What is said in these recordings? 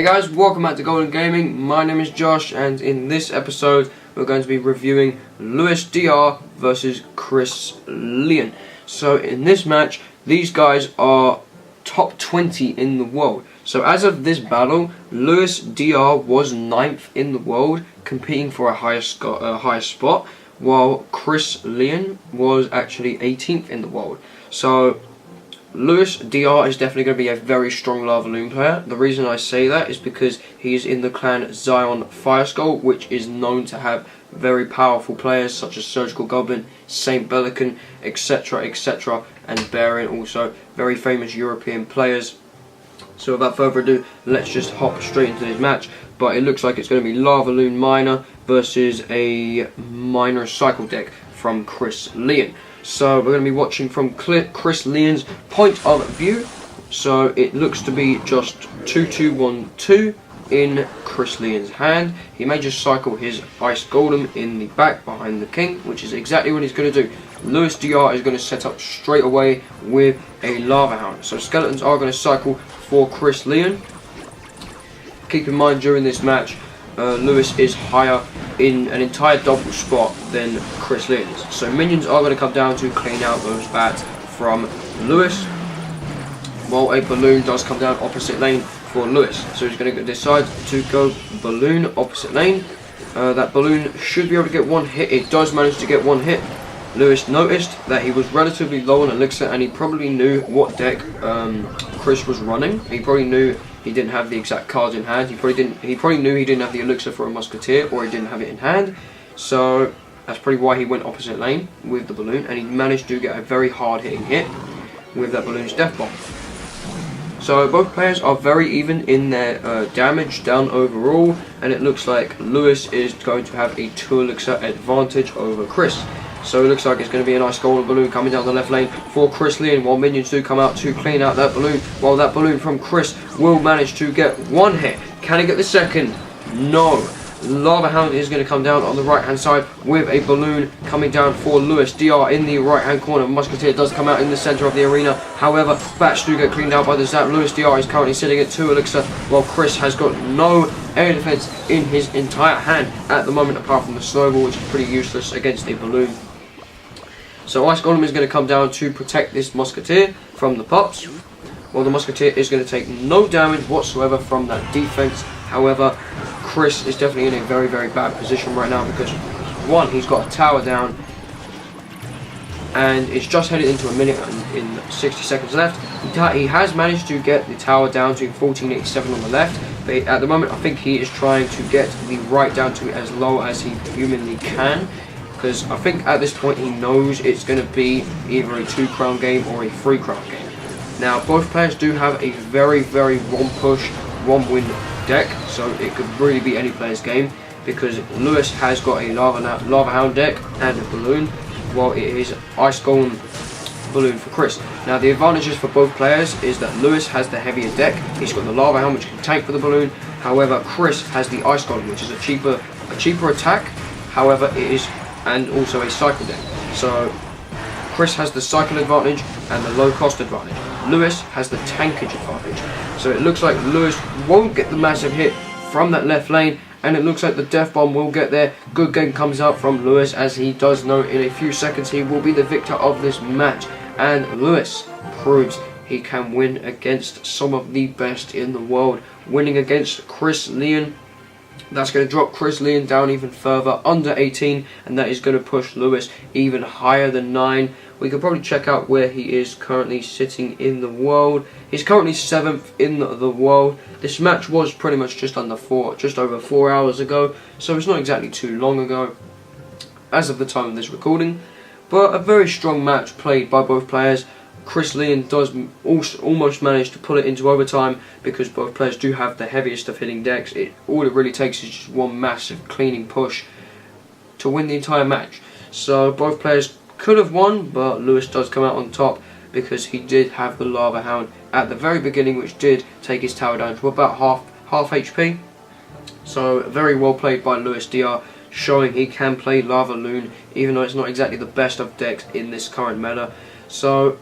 Hey guys, welcome back to Golden Gaming. My name is Josh, and in this episode we're going to be reviewing Lewis DR versus Chris Leon. So in this match, these guys are top 20 in the world. So as of this battle, Lewis DR was 9th in the world, competing for a higher spot, while Chris Leon was actually 18th in the world. So Lewis DR is definitely going to be a very strong LavaLoon player. The reason I say that is because he is in the clan Zion Fireskull, which is known to have very powerful players such as Surgical Goblin, Saint Belican, etc, etc, and Baron, also very famous European players. So without further ado, let's just hop straight into this match. But it looks like it's going to be LavaLoon Miner versus a Miner Cycle deck from Chris Leon. So we're going to be watching from Chris Leon's point of view. So it looks to be just 2-2-1-2 in Chris Leon's hand. He may just cycle his Ice Golem in the back behind the king, which is exactly what he's going to do. Lewis DR is going to set up straight away with a Lava Hound. So skeletons are going to cycle for Chris Leon. Keep in mind during this match, Lewis is higher in an entire double spot than Chris Leon is. So minions are going to come down to clean out those bats from Lewis, while a balloon does come down opposite lane for Lewis. So he's going to decide to go balloon opposite lane. That balloon should be able to get one hit. It does manage to get one hit. Lewis noticed that he was relatively low on elixir, and he probably knew what deck Chris was running. He probably knew he didn't have the exact cards in hand. He probably knew he didn't have the elixir for a musketeer, or he didn't have it in hand. So that's probably why he went opposite lane with the balloon, and he managed to get a very hard hitting hit with that balloon's death bomb. So both players are very even in their damage down overall, and it looks like Lewis is going to have a 2 elixir advantage over Chris. So it looks like it's going to be a nice golden balloon coming down the left lane for Chris Leon, while minions do come out to clean out that balloon, while that balloon from Chris will manage to get one hit. Can he get the second? No. Lava Hound is going to come down on the right hand side with a balloon coming down for Lewis DR in the right hand corner. Musketeer does come out in the centre of the arena. However, bats do get cleaned out by the zap. Lewis DR is currently sitting at 2 elixir, while Chris has got no air defense in his entire hand at the moment, apart from the snowball, which is pretty useless against a balloon. So Ice Golem is going to come down to protect this Musketeer from the pops. Well, the Musketeer is going to take no damage whatsoever from that defense. However, Chris is definitely in a very, very bad position right now because, one, he's got a tower down, and it's just headed into a minute in 60 seconds left. He has managed to get the tower down to 1487 on the left, but at the moment I think he is trying to get the right down to as low as he humanly can, because I think at this point he knows it's going to be either a 2-crown game or a 3-crown game. Now both players do have a very, very one-push, one-win deck, so it could really be any player's game, because Lewis has got a Lava Hound deck and a balloon, while it is Ice Golem balloon for Chris. Now the advantages for both players is that Lewis has the heavier deck. He's got the Lava Hound, which can tank for the balloon. However, Chris has the Ice Golem, which is a cheaper attack. However, it is, and also a cycle deck. So Chris has the cycle advantage and the low cost advantage. Lewis has the tankage advantage. So it looks like Lewis won't get the massive hit from that left lane, and it looks like the death bomb will get there. Good game comes out from Lewis, as he does know in a few seconds he will be the victor of this match. And Lewis proves he can win against some of the best in the world. Winning against Chris Leon, that's going to drop Chris Leon down even further, under 18, and that is going to push Lewis even higher than 9. We could probably check out where he is currently sitting in the world. He's currently 7th in the world. This match was pretty much just over 4 hours ago, so it's not exactly too long ago as of the time of this recording, but a very strong match played by both players. Chris Leon does almost manage to pull it into overtime, because both players do have the heaviest of hitting decks. All it really takes is just one massive cleaning push to win the entire match. So both players could have won, but Lewis does come out on top because he did have the Lava Hound at the very beginning, which did take his tower down to about half HP. So very well played by Lewis DR, showing he can play LavaLoon, even though it's not exactly the best of decks in this current meta. So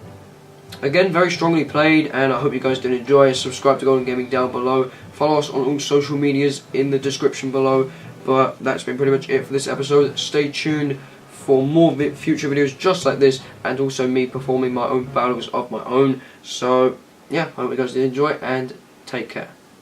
again, very strongly played, and I hope you guys did enjoy. Subscribe to Golden Gaming down below. Follow us on all social medias in the description below. But that's been pretty much it for this episode. Stay tuned for more future videos just like this, and also me performing my own battles of my own. So yeah, I hope you guys did enjoy, and take care.